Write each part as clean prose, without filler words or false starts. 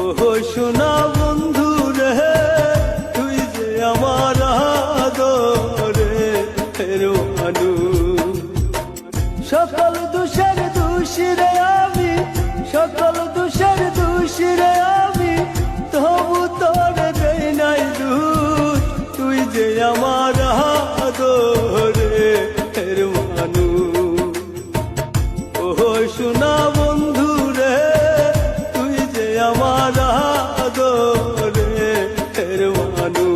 ওহো সোনা বন্ধু রে, তুই যে আমার আদরের মানুষ। সকল দোষের দোষী রে আমি, সকল দোষের দোষী রে আমি, তবু তোর দেই নাই দোষ। তুই যে আমার আদরের মানুষ। ওহো সোনা বন্ধু রে, তুই যে আমার আদরের মানুষ।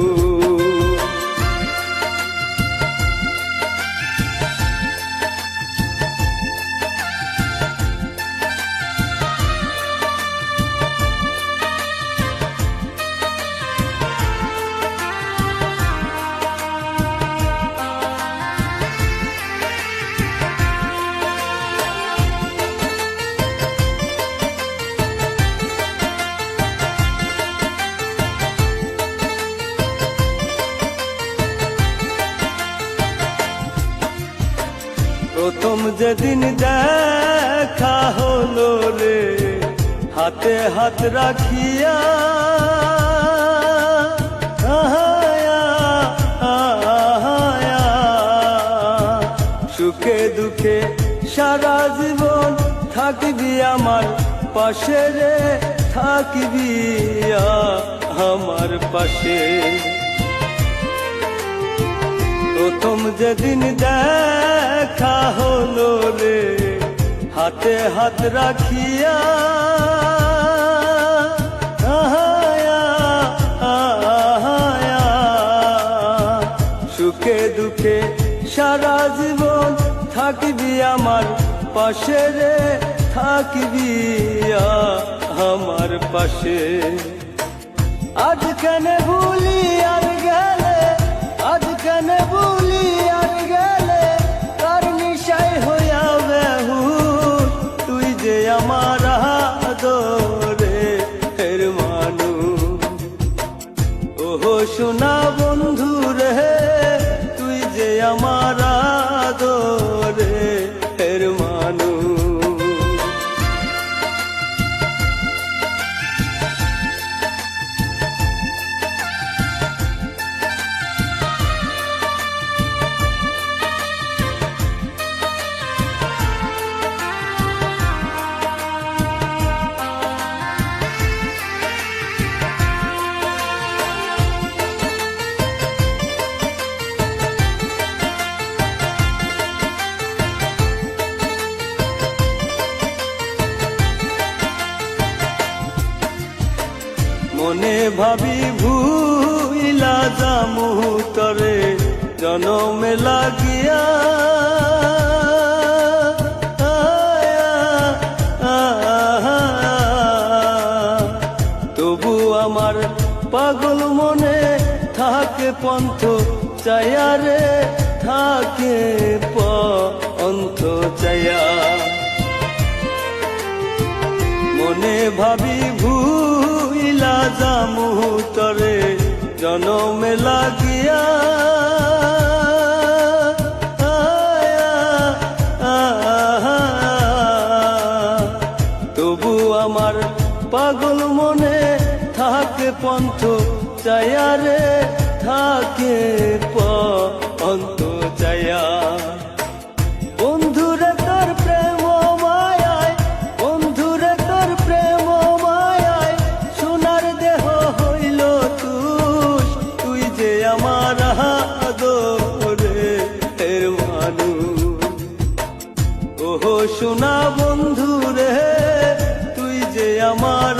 প্রথম যেদিন দেখা হলো রে, হাতে হাত রাখিয়া, সুখে দুঃখে সারা জীবন থাকবি আমার পাশে রে, থাকবি আমার পাশে। প্রথম যেদিন দেখা হলো রে, হাতে হাত রাখিয়া, সুখে দুঃখে সারা জীবন থাকবি আমার পাশে রে, থাকবি আমার পাশে। আজ কেন ভুলি আর গেলে, আজ কেন ভুলি আর গেলে, কার নিশায় হইয়া বেহুশ। তুই যে আমার আদরের মানুষ। ওহো সোনা বন্ধু রে, তুই যে আমার আদরের মানুষ। মনে ভাবি ভুইলা যামু তরে জনমে লাগিয়া, তবু আমার পাগল মনে থাকে পন্থ চায়া রে, থাকে পন্থ চায়া। মনে ভাবি ভুইলা যামু তরে জনমে লাগিয়া, তবু আমার পাগল মনে থাকে পন্থ চায়া রে, থাকে পন্থ চায়া। বন্ধুরে তোর প্রেম মায়ায়, বন্ধুরে তোর প্রেম মায়ায়, সোনার দেহ হইল তুষ। তুই যে আমার আদরের মানুষ। ওহো সোনা বন্ধু রে, তুই যে আমার